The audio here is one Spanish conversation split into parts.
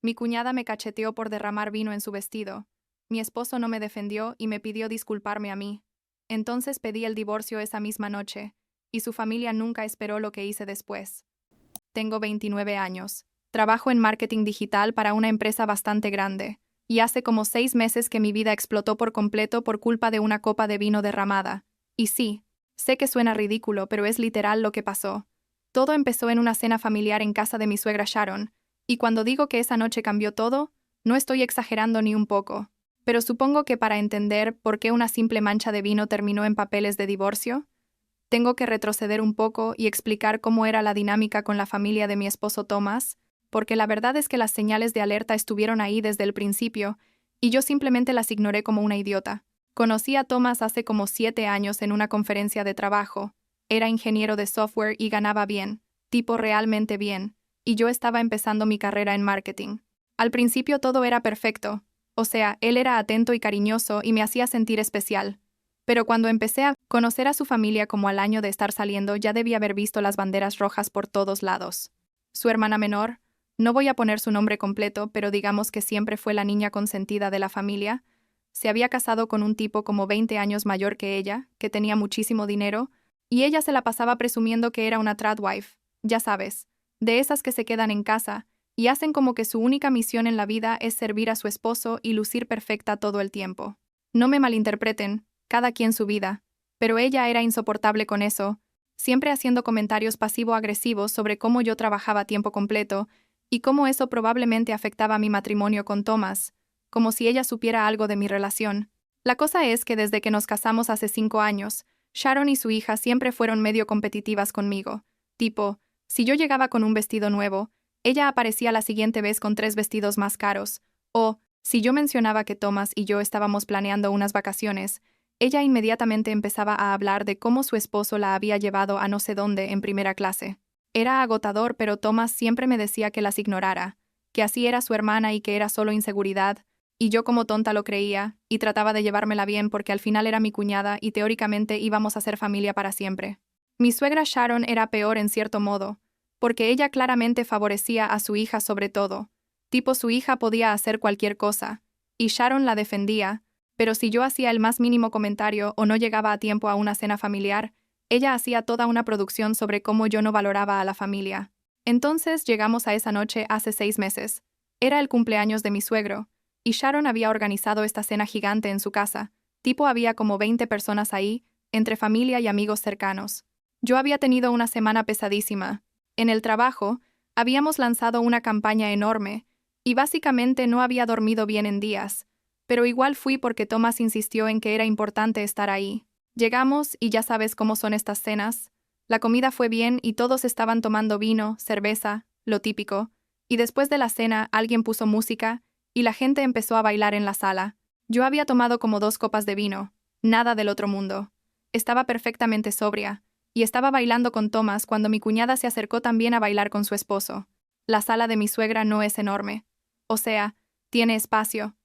Mi cuñada me cacheteó por derramar vino en su vestido. Mi esposo no me defendió y me pidió disculparme a mí. Entonces pedí el divorcio esa misma noche, y su familia nunca esperó lo que hice después. Tengo 29 años. Trabajo en marketing digital para una empresa bastante grande, y hace como 6 meses que mi vida explotó por completo por culpa de una copa de vino derramada. Y sí, sé que suena ridículo, pero es literal lo que pasó. Todo empezó en una cena familiar en casa de mi suegra Sharon, y cuando digo que esa noche cambió todo, no estoy exagerando ni un poco. Pero supongo que para entender por qué una simple mancha de vino terminó en papeles de divorcio, tengo que retroceder un poco y explicar cómo era la dinámica con la familia de mi esposo Thomas, porque la verdad es que las señales de alerta estuvieron ahí desde el principio, y yo simplemente las ignoré como una idiota. Conocí a Thomas hace como 7 años en una conferencia de trabajo. Era ingeniero de software y ganaba bien, tipo realmente bien, y yo estaba empezando mi carrera en marketing. Al principio todo era perfecto, o sea, él era atento y cariñoso y me hacía sentir especial. Pero cuando empecé a conocer a su familia como al año de estar saliendo, ya debía haber visto las banderas rojas por todos lados. Su hermana menor, no voy a poner su nombre completo, pero digamos que siempre fue la niña consentida de la familia, se había casado con un tipo como 20 años mayor que ella, que tenía muchísimo dinero, y ella se la pasaba presumiendo que era una tradwife, ya sabes, de esas que se quedan en casa, y hacen como que su única misión en la vida es servir a su esposo y lucir perfecta todo el tiempo. No me malinterpreten, cada quien su vida, pero ella era insoportable con eso, siempre haciendo comentarios pasivo-agresivos sobre cómo yo trabajaba a tiempo completo y cómo eso probablemente afectaba mi matrimonio con Thomas, como si ella supiera algo de mi relación. La cosa es que desde que nos casamos hace 5 años, Sharon y su hija siempre fueron medio competitivas conmigo, tipo, si yo llegaba con un vestido nuevo, ella aparecía la siguiente vez con 3 vestidos más caros, o, si yo mencionaba que Thomas y yo estábamos planeando unas vacaciones, ella inmediatamente empezaba a hablar de cómo su esposo la había llevado a no sé dónde en primera clase. Era agotador, pero Thomas siempre me decía que las ignorara, que así era su hermana y que era solo inseguridad, y yo como tonta lo creía, y trataba de llevármela bien porque al final era mi cuñada y teóricamente íbamos a ser familia para siempre. Mi suegra Sharon era peor en cierto modo, porque ella claramente favorecía a su hija sobre todo, tipo su hija podía hacer cualquier cosa, y Sharon la defendía, pero si yo hacía el más mínimo comentario o no llegaba a tiempo a una cena familiar, ella hacía toda una producción sobre cómo yo no valoraba a la familia. Entonces llegamos a esa noche hace 6 meses. Era el cumpleaños de mi suegro, y Sharon había organizado esta cena gigante en su casa, tipo había como 20 personas ahí, entre familia y amigos cercanos. Yo había tenido una semana pesadísima. En el trabajo, habíamos lanzado una campaña enorme, y básicamente no había dormido bien en días, pero igual fui porque Thomas insistió en que era importante estar ahí. Llegamos y ya sabes cómo son estas cenas. La comida fue bien y todos estaban tomando vino, cerveza, lo típico, y después de la cena alguien puso música y la gente empezó a bailar en la sala. Yo había tomado como 2 copas de vino, nada del otro mundo. Estaba perfectamente sobria, y estaba bailando con Thomas cuando mi cuñada se acercó también a bailar con su esposo. La sala de mi suegra no es enorme. O sea, tiene espacio,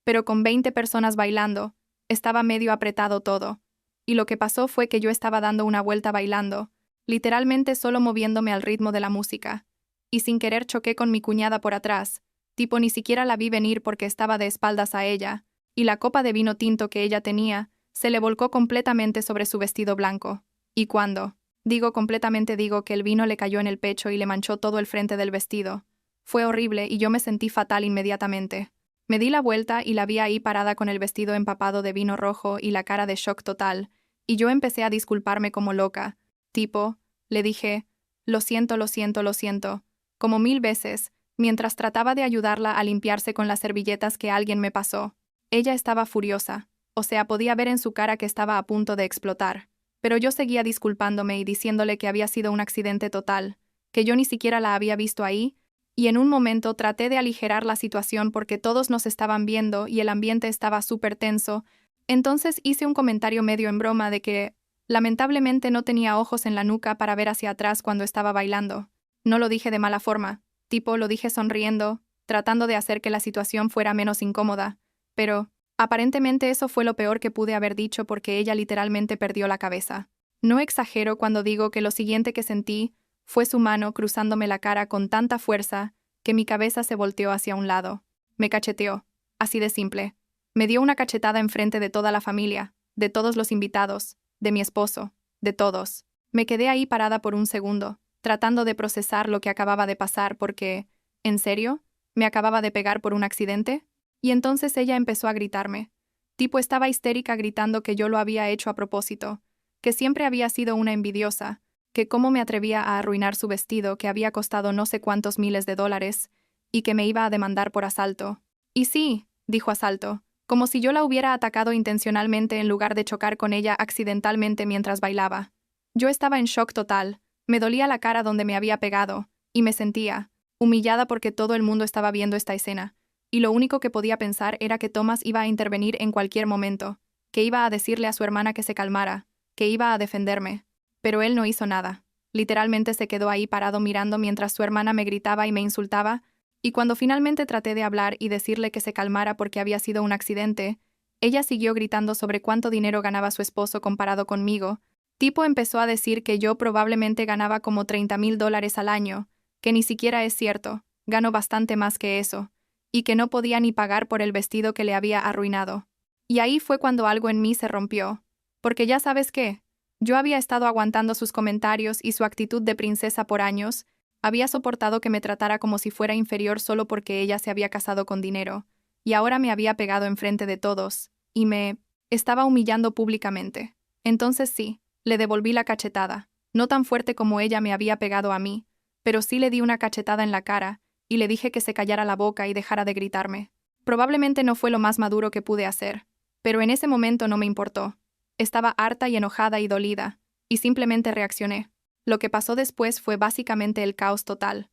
pero con 20 personas bailando, estaba medio apretado todo. Y lo que pasó fue que yo estaba dando una vuelta bailando, literalmente solo moviéndome al ritmo de la música, y sin querer choqué con mi cuñada por atrás, tipo ni siquiera la vi venir porque estaba de espaldas a ella, y la copa de vino tinto que ella tenía se le volcó completamente sobre su vestido blanco. Y cuando, digo completamente digo que el vino le cayó en el pecho y le manchó todo el frente del vestido. Fue horrible y yo me sentí fatal inmediatamente. Me di la vuelta y la vi ahí parada con el vestido empapado de vino rojo y la cara de shock total, y yo empecé a disculparme como loca. Tipo, le dije, lo siento, lo siento, lo siento, como 1000 veces, mientras trataba de ayudarla a limpiarse con las servilletas que alguien me pasó. Ella estaba furiosa, o sea, podía ver en su cara que estaba a punto de explotar. Pero yo seguía disculpándome y diciéndole que había sido un accidente total, que yo ni siquiera la había visto ahí, y en un momento traté de aligerar la situación porque todos nos estaban viendo y el ambiente estaba súper tenso. Entonces hice un comentario medio en broma de que, lamentablemente, no tenía ojos en la nuca para ver hacia atrás cuando estaba bailando. No lo dije de mala forma, tipo lo dije sonriendo, tratando de hacer que la situación fuera menos incómoda. Pero, aparentemente eso fue lo peor que pude haber dicho porque ella literalmente perdió la cabeza. No exagero cuando digo que lo siguiente que sentí fue su mano cruzándome la cara con tanta fuerza que mi cabeza se volteó hacia un lado. Me cacheteó. Así de simple. Me dio una cachetada enfrente de toda la familia, de todos los invitados, de mi esposo, de todos. Me quedé ahí parada por un segundo, tratando de procesar lo que acababa de pasar porque, ¿en serio? ¿Me acababa de pegar por un accidente? Y entonces ella empezó a gritarme. Tipo estaba histérica gritando que yo lo había hecho a propósito, que siempre había sido una envidiosa, que cómo me atrevía a arruinar su vestido que había costado no sé cuántos miles de dólares, y que me iba a demandar por asalto. Y sí, dijo asalto, como si yo la hubiera atacado intencionalmente en lugar de chocar con ella accidentalmente mientras bailaba. Yo estaba en shock total, me dolía la cara donde me había pegado, y me sentía humillada porque todo el mundo estaba viendo esta escena, y lo único que podía pensar era que Thomas iba a intervenir en cualquier momento, que iba a decirle a su hermana que se calmara, que iba a defenderme. Pero él no hizo nada. Literalmente se quedó ahí parado mirando mientras su hermana me gritaba y me insultaba, y cuando finalmente traté de hablar y decirle que se calmara porque había sido un accidente, ella siguió gritando sobre cuánto dinero ganaba su esposo comparado conmigo. Tipo empezó a decir que yo probablemente ganaba como $30,000 al año, que ni siquiera es cierto, gano bastante más que eso, y que no podía ni pagar por el vestido que le había arruinado. Y ahí fue cuando algo en mí se rompió, porque ya sabes qué, yo había estado aguantando sus comentarios y su actitud de princesa por años, había soportado que me tratara como si fuera inferior solo porque ella se había casado con dinero, y ahora me había pegado enfrente de todos, y me estaba humillando públicamente. Entonces sí, le devolví la cachetada, no tan fuerte como ella me había pegado a mí, pero sí le di una cachetada en la cara, y le dije que se callara la boca y dejara de gritarme. Probablemente no fue lo más maduro que pude hacer, pero en ese momento no me importó. Estaba harta y enojada y dolida, y simplemente reaccioné. Lo que pasó después fue básicamente el caos total.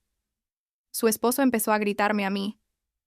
Su esposo empezó a gritarme a mí.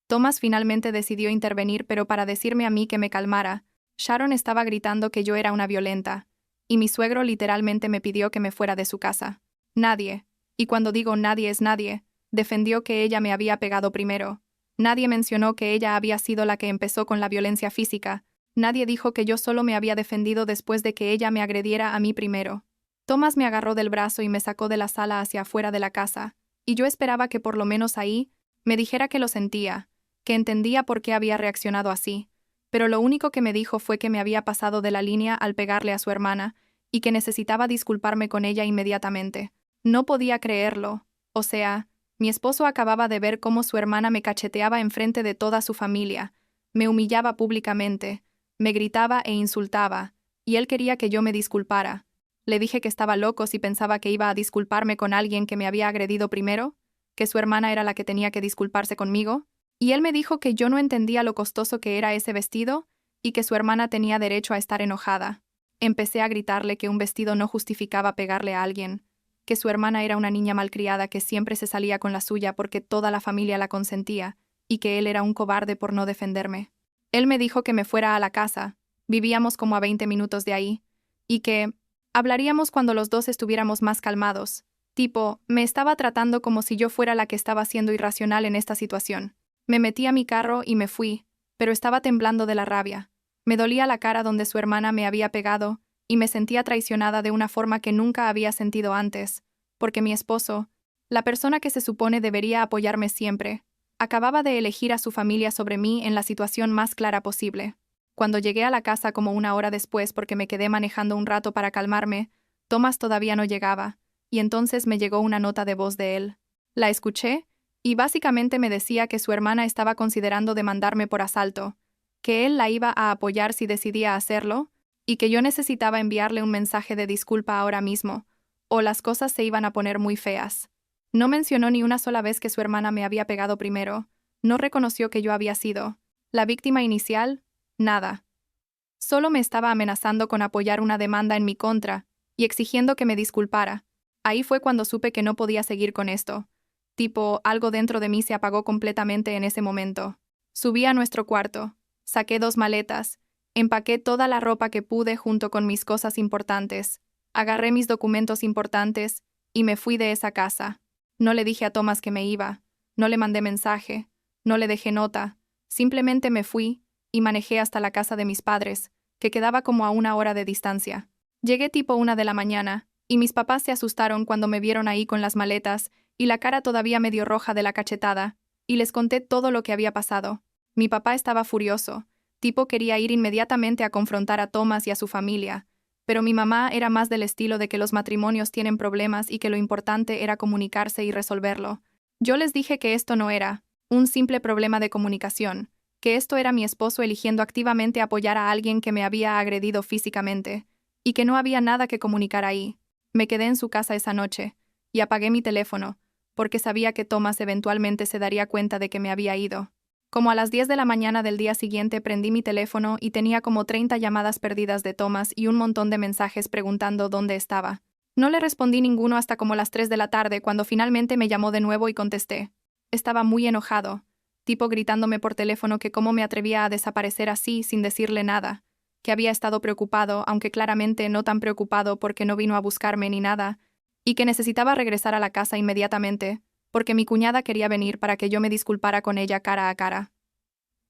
Thomas finalmente decidió intervenir, pero para decirme a mí que me calmara, Sharon estaba gritando que yo era una violenta, y mi suegro literalmente me pidió que me fuera de su casa. Nadie, y cuando digo nadie es nadie, defendió que ella me había pegado primero. Nadie mencionó que ella había sido la que empezó con la violencia física. Nadie dijo que yo solo me había defendido después de que ella me agrediera a mí primero. Thomas me agarró del brazo y me sacó de la sala hacia afuera de la casa, y yo esperaba que por lo menos ahí me dijera que lo sentía, que entendía por qué había reaccionado así, pero lo único que me dijo fue que me había pasado de la línea al pegarle a su hermana y que necesitaba disculparme con ella inmediatamente. No podía creerlo. O sea, mi esposo acababa de ver cómo su hermana me cacheteaba enfrente de toda su familia, me humillaba públicamente, me gritaba e insultaba, y él quería que yo me disculpara. Le dije que estaba loco si pensaba que iba a disculparme con alguien que me había agredido primero, que su hermana era la que tenía que disculparse conmigo, y él me dijo que yo no entendía lo costoso que era ese vestido y que su hermana tenía derecho a estar enojada. Empecé a gritarle que un vestido no justificaba pegarle a alguien, que su hermana era una niña malcriada que siempre se salía con la suya porque toda la familia la consentía, y que él era un cobarde por no defenderme. Él me dijo que me fuera a la casa, vivíamos como a 20 minutos de ahí, y que hablaríamos cuando los dos estuviéramos más calmados. Tipo, me estaba tratando como si yo fuera la que estaba siendo irracional en esta situación. Me metí a mi carro y me fui, pero estaba temblando de la rabia. Me dolía la cara donde su hermana me había pegado, y me sentía traicionada de una forma que nunca había sentido antes, porque mi esposo, la persona que se supone debería apoyarme siempre, acababa de elegir a su familia sobre mí en la situación más clara posible. Cuando llegué a la casa como una hora después porque me quedé manejando un rato para calmarme, Thomas todavía no llegaba, y entonces me llegó una nota de voz de él. La escuché, y básicamente me decía que su hermana estaba considerando demandarme por asalto, que él la iba a apoyar si decidía hacerlo, y que yo necesitaba enviarle un mensaje de disculpa ahora mismo, o las cosas se iban a poner muy feas. No mencionó ni una sola vez que su hermana me había pegado primero, no reconoció que yo había sido la víctima inicial, nada. Solo me estaba amenazando con apoyar una demanda en mi contra y exigiendo que me disculpara. Ahí fue cuando supe que no podía seguir con esto. Tipo, algo dentro de mí se apagó completamente en ese momento. Subí a nuestro cuarto, saqué 2 maletas, empaqué toda la ropa que pude junto con mis cosas importantes, agarré mis documentos importantes y me fui de esa casa. No le dije a Thomas que me iba, no le mandé mensaje, no le dejé nota, simplemente me fui y manejé hasta la casa de mis padres, que quedaba como a 1 hora de distancia. Llegué tipo 1 de la mañana, y mis papás se asustaron cuando me vieron ahí con las maletas y la cara todavía medio roja de la cachetada, y les conté todo lo que había pasado. Mi papá estaba furioso. Tipo quería ir inmediatamente a confrontar a Thomas y a su familia, pero mi mamá era más del estilo de que los matrimonios tienen problemas y que lo importante era comunicarse y resolverlo. Yo les dije que esto no era un simple problema de comunicación, que esto era mi esposo eligiendo activamente apoyar a alguien que me había agredido físicamente, y que no había nada que comunicar ahí. Me quedé en su casa esa noche, y apagué mi teléfono, porque sabía que Thomas eventualmente se daría cuenta de que me había ido. Como a las 10 de la mañana del día siguiente prendí mi teléfono y tenía como 30 llamadas perdidas de Thomas y un montón de mensajes preguntando dónde estaba. No le respondí ninguno hasta como las 3 de la tarde cuando finalmente me llamó de nuevo y contesté. Estaba muy enojado, tipo gritándome por teléfono que cómo me atrevía a desaparecer así sin decirle nada, que había estado preocupado, aunque claramente no tan preocupado porque no vino a buscarme ni nada, y que necesitaba regresar a la casa inmediatamente, porque mi cuñada quería venir para que yo me disculpara con ella cara a cara.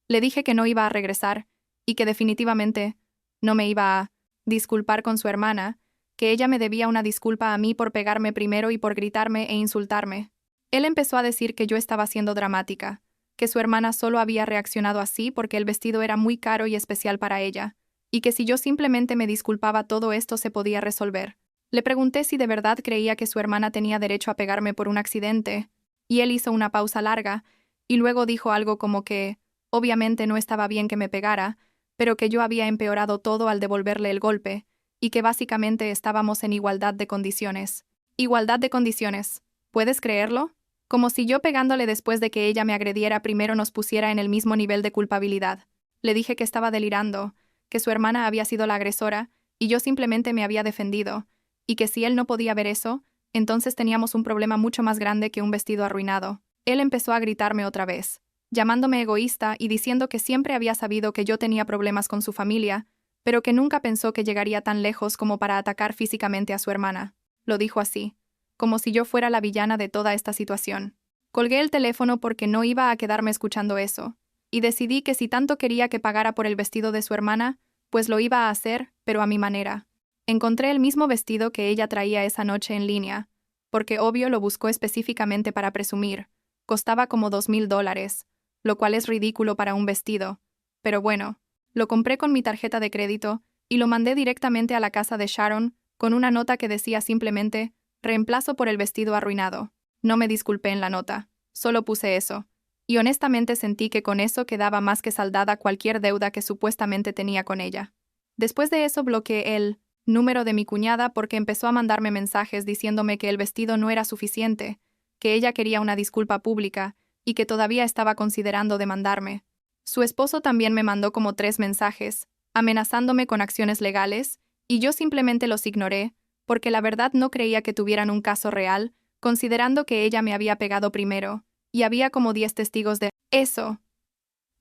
Le dije que no iba a regresar, y que definitivamente no me iba a disculpar con su hermana, que ella me debía una disculpa a mí por pegarme primero y por gritarme e insultarme. Él empezó a decir que yo estaba siendo dramática, que su hermana solo había reaccionado así porque el vestido era muy caro y especial para ella, y que si yo simplemente me disculpaba todo esto se podía resolver. Le pregunté si de verdad creía que su hermana tenía derecho a pegarme por un accidente, y él hizo una pausa larga, y luego dijo algo como que, obviamente no estaba bien que me pegara, pero que yo había empeorado todo al devolverle el golpe, y que básicamente estábamos en igualdad de condiciones. Igualdad de condiciones. ¿Puedes creerlo? Como si yo pegándole después de que ella me agrediera primero nos pusiera en el mismo nivel de culpabilidad. Le dije que estaba delirando, que su hermana había sido la agresora, y yo simplemente me había defendido, y que si él no podía ver eso, entonces teníamos un problema mucho más grande que un vestido arruinado. Él empezó a gritarme otra vez, llamándome egoísta y diciendo que siempre había sabido que yo tenía problemas con su familia, pero que nunca pensó que llegaría tan lejos como para atacar físicamente a su hermana. Lo dijo así, como si yo fuera la villana de toda esta situación. Colgué el teléfono porque no iba a quedarme escuchando eso, y decidí que si tanto quería que pagara por el vestido de su hermana, pues lo iba a hacer, pero a mi manera. Encontré el mismo vestido que ella traía esa noche en línea, porque obvio lo buscó específicamente para presumir. Costaba como $2,000, lo cual es ridículo para un vestido. Pero bueno, lo compré con mi tarjeta de crédito y lo mandé directamente a la casa de Sharon con una nota que decía simplemente, reemplazo por el vestido arruinado. No me disculpé en la nota, solo puse eso. Y honestamente sentí que con eso quedaba más que saldada cualquier deuda que supuestamente tenía con ella. Después de eso bloqueé el número de mi cuñada porque empezó a mandarme mensajes diciéndome que el vestido no era suficiente, que ella quería una disculpa pública y que todavía estaba considerando demandarme. Su esposo también me mandó como 3 mensajes, amenazándome con acciones legales, y yo simplemente los ignoré, porque la verdad no creía que tuvieran un caso real, considerando que ella me había pegado primero, y había como 10 testigos de eso.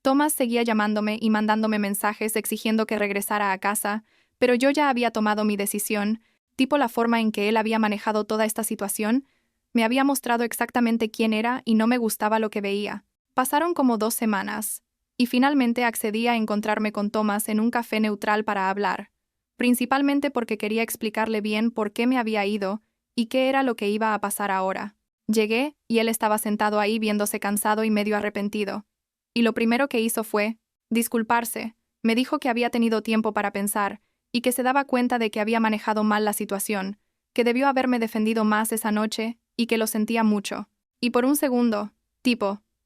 Thomas seguía llamándome y mandándome mensajes exigiendo que regresara a casa, pero yo ya había tomado mi decisión, tipo la forma en que él había manejado toda esta situación, me había mostrado exactamente quién era y no me gustaba lo que veía. Pasaron como 2 semanas, y finalmente accedí a encontrarme con Thomas en un café neutral para hablar, principalmente porque quería explicarle bien por qué me había ido y qué era lo que iba a pasar ahora. Llegué, y él estaba sentado ahí viéndose cansado y medio arrepentido. Y lo primero que hizo fue disculparse. Me dijo que había tenido tiempo para pensar, y que se daba cuenta de que había manejado mal la situación, que debió haberme defendido más esa noche, y que lo sentía mucho. Y por un segundo,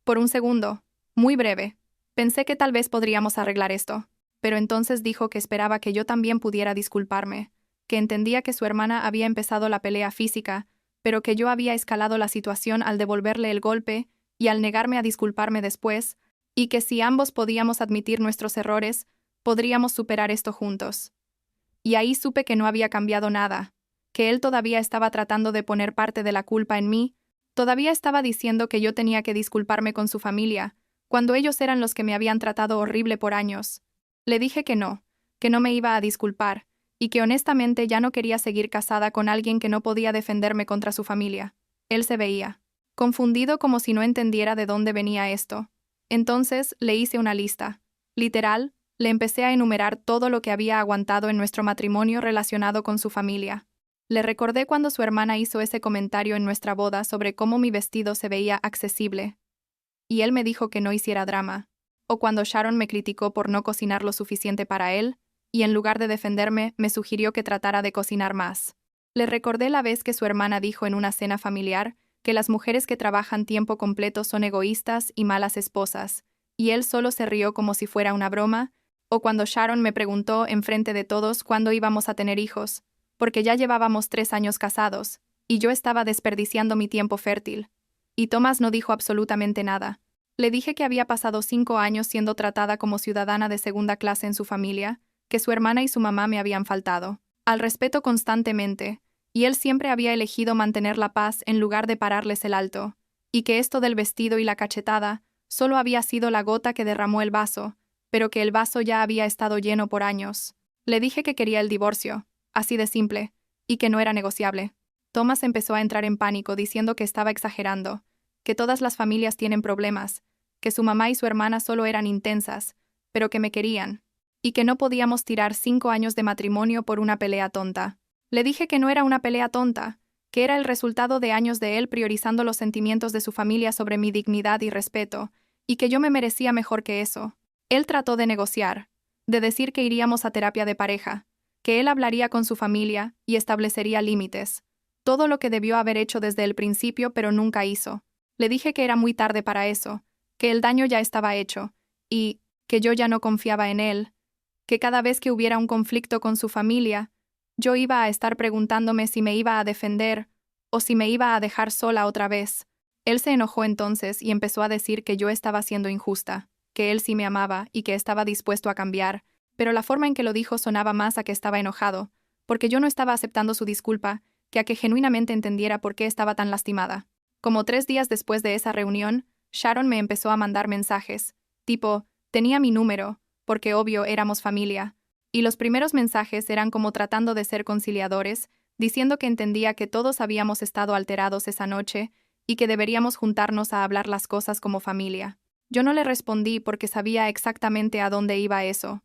por un segundo, muy breve, pensé que tal vez podríamos arreglar esto. Pero entonces dijo que esperaba que yo también pudiera disculparme, que entendía que su hermana había empezado la pelea física, pero que yo había escalado la situación al devolverle el golpe y al negarme a disculparme después, y que si ambos podíamos admitir nuestros errores, podríamos superar esto juntos. Y ahí supe que no había cambiado nada, que él todavía estaba tratando de poner parte de la culpa en mí, todavía estaba diciendo que yo tenía que disculparme con su familia, cuando ellos eran los que me habían tratado horrible por años. Le dije que no me iba a disculpar, y que honestamente ya no quería seguir casada con alguien que no podía defenderme contra su familia. Él se veía confundido como si no entendiera de dónde venía esto. Entonces le hice una lista. Literal, le empecé a enumerar todo lo que había aguantado en nuestro matrimonio relacionado con su familia. Le recordé cuando su hermana hizo ese comentario en nuestra boda sobre cómo mi vestido se veía accesible. Y él me dijo que no hiciera drama. O cuando Sharon me criticó por no cocinar lo suficiente para él, y en lugar de defenderme, me sugirió que tratara de cocinar más. Le recordé la vez que su hermana dijo en una cena familiar que las mujeres que trabajan tiempo completo son egoístas y malas esposas, y él solo se rió como si fuera una broma, o cuando Sharon me preguntó enfrente de todos cuándo íbamos a tener hijos, porque ya llevábamos 3 años casados, y yo estaba desperdiciando mi tiempo fértil. Y Thomas no dijo absolutamente nada. Le dije que había pasado 5 años siendo tratada como ciudadana de segunda clase en su familia, que su hermana y su mamá me habían faltado al respeto constantemente, y él siempre había elegido mantener la paz en lugar de pararles el alto, y que esto del vestido y la cachetada solo había sido la gota que derramó el vaso, pero que el vaso ya había estado lleno por años. Le dije que quería el divorcio, así de simple, y que no era negociable. Thomas empezó a entrar en pánico diciendo que estaba exagerando, que todas las familias tienen problemas, que su mamá y su hermana solo eran intensas, pero que me querían, y que no podíamos tirar 5 años de matrimonio por una pelea tonta. Le dije que no era una pelea tonta, que era el resultado de años de él priorizando los sentimientos de su familia sobre mi dignidad y respeto, y que yo me merecía mejor que eso. Él trató de negociar, de decir que iríamos a terapia de pareja, que él hablaría con su familia y establecería límites. Todo lo que debió haber hecho desde el principio, pero nunca hizo. Le dije que era muy tarde para eso, que el daño ya estaba hecho, y que yo ya no confiaba en él, que cada vez que hubiera un conflicto con su familia, yo iba a estar preguntándome si me iba a defender o si me iba a dejar sola otra vez. Él se enojó entonces y empezó a decir que yo estaba siendo injusta, que él sí me amaba y que estaba dispuesto a cambiar, pero la forma en que lo dijo sonaba más a que estaba enojado, porque yo no estaba aceptando su disculpa, que a que genuinamente entendiera por qué estaba tan lastimada. Como 3 días después de esa reunión, Sharon me empezó a mandar mensajes, tipo, tenía mi número, porque obvio éramos familia, y los primeros mensajes eran como tratando de ser conciliadores, diciendo que entendía que todos habíamos estado alterados esa noche y que deberíamos juntarnos a hablar las cosas como familia. Yo no le respondí porque sabía exactamente a dónde iba eso,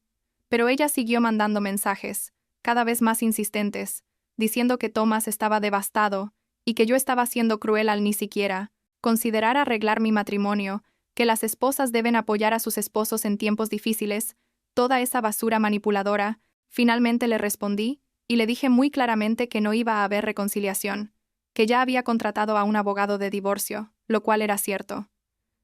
pero ella siguió mandando mensajes, cada vez más insistentes, diciendo que Thomas estaba devastado y que yo estaba siendo cruel al ni siquiera considerar arreglar mi matrimonio, que las esposas deben apoyar a sus esposos en tiempos difíciles, toda esa basura manipuladora. Finalmente le respondí, y le dije muy claramente que no iba a haber reconciliación, que ya había contratado a un abogado de divorcio, lo cual era cierto.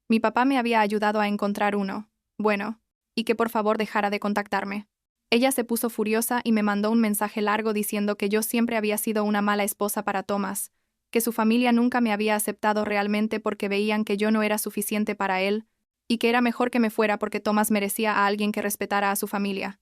Mi papá me había ayudado a encontrar uno, bueno, y que por favor dejara de contactarme. Ella se puso furiosa y me mandó un mensaje largo diciendo que yo siempre había sido una mala esposa para Thomas, que su familia nunca me había aceptado realmente porque veían que yo no era suficiente para él, y que era mejor que me fuera porque Thomas merecía a alguien que respetara a su familia.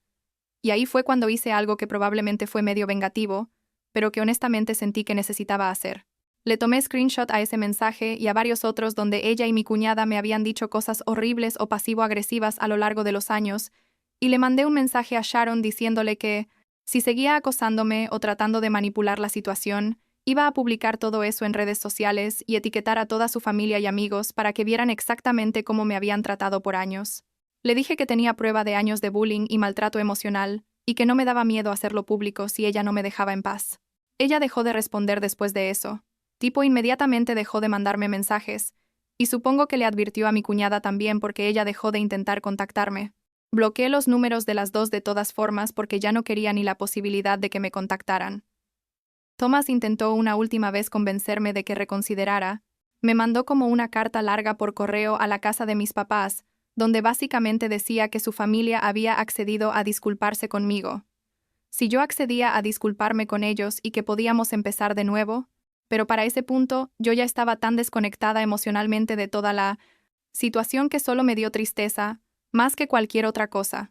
Y ahí fue cuando hice algo que probablemente fue medio vengativo, pero que honestamente sentí que necesitaba hacer. Le tomé screenshot a ese mensaje y a varios otros donde ella y mi cuñada me habían dicho cosas horribles o pasivo-agresivas a lo largo de los años, y le mandé un mensaje a Sharon diciéndole que, si seguía acosándome o tratando de manipular la situación, iba a publicar todo eso en redes sociales y etiquetar a toda su familia y amigos para que vieran exactamente cómo me habían tratado por años. Le dije que tenía prueba de años de bullying y maltrato emocional, y que no me daba miedo hacerlo público si ella no me dejaba en paz. Ella dejó de responder después de eso. Tipo inmediatamente dejó de mandarme mensajes, y supongo que le advirtió a mi cuñada también porque ella dejó de intentar contactarme. Bloqueé los números de las dos de todas formas porque ya no quería ni la posibilidad de que me contactaran. Thomas intentó una última vez convencerme de que reconsiderara. Me mandó como una carta larga por correo a la casa de mis papás, donde básicamente decía que su familia había accedido a disculparse conmigo. Si yo accedía a disculparme con ellos y que podíamos empezar de nuevo, pero para ese punto yo ya estaba tan desconectada emocionalmente de toda la situación que solo me dio tristeza, más que cualquier otra cosa.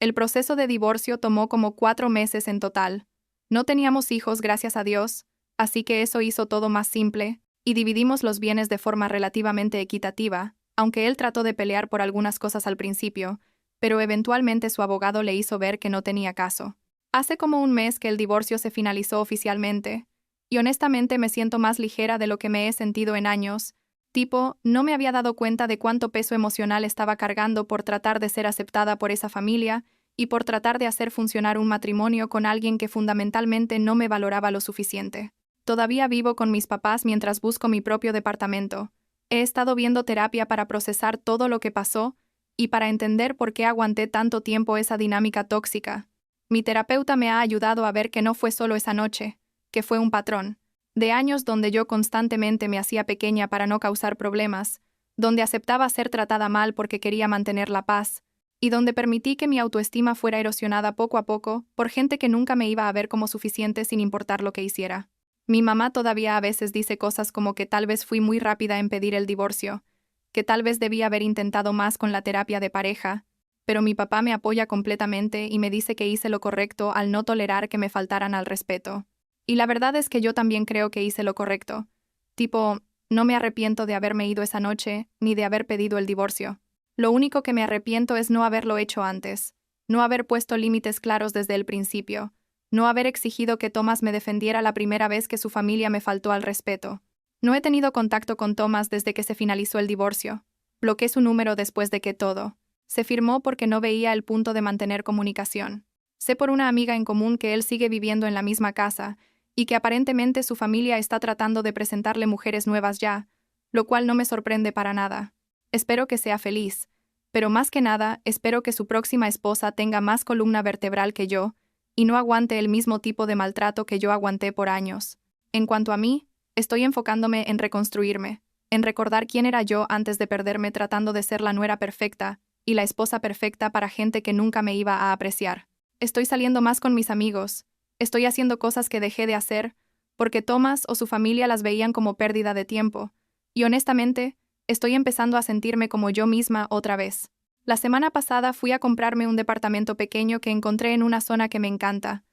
El proceso de divorcio tomó como 4 meses en total. No teníamos hijos, gracias a Dios, así que eso hizo todo más simple, y dividimos los bienes de forma relativamente equitativa, aunque él trató de pelear por algunas cosas al principio, pero eventualmente su abogado le hizo ver que no tenía caso. Hace como un mes que el divorcio se finalizó oficialmente, y honestamente me siento más ligera de lo que me he sentido en años. Tipo, no me había dado cuenta de cuánto peso emocional estaba cargando por tratar de ser aceptada por esa familia y por tratar de hacer funcionar un matrimonio con alguien que fundamentalmente no me valoraba lo suficiente. Todavía vivo con mis papás mientras busco mi propio departamento. He estado viendo terapia para procesar todo lo que pasó y para entender por qué aguanté tanto tiempo esa dinámica tóxica. Mi terapeuta me ha ayudado a ver que no fue solo esa noche, que fue un patrón de años donde yo constantemente me hacía pequeña para no causar problemas, donde aceptaba ser tratada mal porque quería mantener la paz, y donde permití que mi autoestima fuera erosionada poco a poco por gente que nunca me iba a ver como suficiente sin importar lo que hiciera. Mi mamá todavía a veces dice cosas como que tal vez fui muy rápida en pedir el divorcio, que tal vez debía haber intentado más con la terapia de pareja, pero mi papá me apoya completamente y me dice que hice lo correcto al no tolerar que me faltaran al respeto. Y la verdad es que yo también creo que hice lo correcto. Tipo, no me arrepiento de haberme ido esa noche, ni de haber pedido el divorcio. Lo único que me arrepiento es no haberlo hecho antes, no haber puesto límites claros desde el principio, no haber exigido que Thomas me defendiera la primera vez que su familia me faltó al respeto. No he tenido contacto con Thomas desde que se finalizó el divorcio. Bloqueé su número después de que todo se firmó porque no veía el punto de mantener comunicación. Sé por una amiga en común que él sigue viviendo en la misma casa y que aparentemente su familia está tratando de presentarle mujeres nuevas ya, lo cual no me sorprende para nada. Espero que sea feliz, pero más que nada, espero que su próxima esposa tenga más columna vertebral que yo y no aguante el mismo tipo de maltrato que yo aguanté por años. En cuanto a mí, estoy enfocándome en reconstruirme, en recordar quién era yo antes de perderme tratando de ser la nuera perfecta y la esposa perfecta para gente que nunca me iba a apreciar. Estoy saliendo más con mis amigos, estoy haciendo cosas que dejé de hacer porque Thomas o su familia las veían como pérdida de tiempo, y honestamente, estoy empezando a sentirme como yo misma otra vez. La semana pasada fui a comprarme un departamento pequeño que encontré en una zona que me encanta.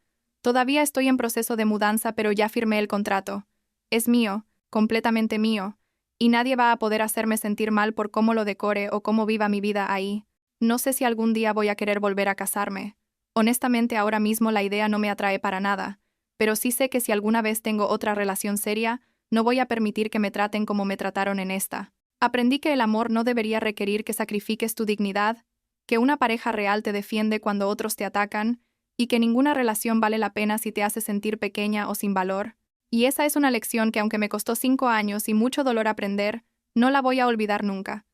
Todavía estoy en proceso de mudanza, pero ya firmé el contrato. Es mío, completamente mío, y nadie va a poder hacerme sentir mal por cómo lo decore o cómo viva mi vida ahí. No sé si algún día voy a querer volver a casarme. Honestamente, ahora mismo la idea no me atrae para nada, pero sí sé que si alguna vez tengo otra relación seria, no voy a permitir que me traten como me trataron en esta. Aprendí que el amor no debería requerir que sacrifiques tu dignidad, que una pareja real te defiende cuando otros te atacan, y que ninguna relación vale la pena si te hace sentir pequeña o sin valor. Y esa es una lección que, aunque me costó 5 años y mucho dolor aprender, no la voy a olvidar nunca.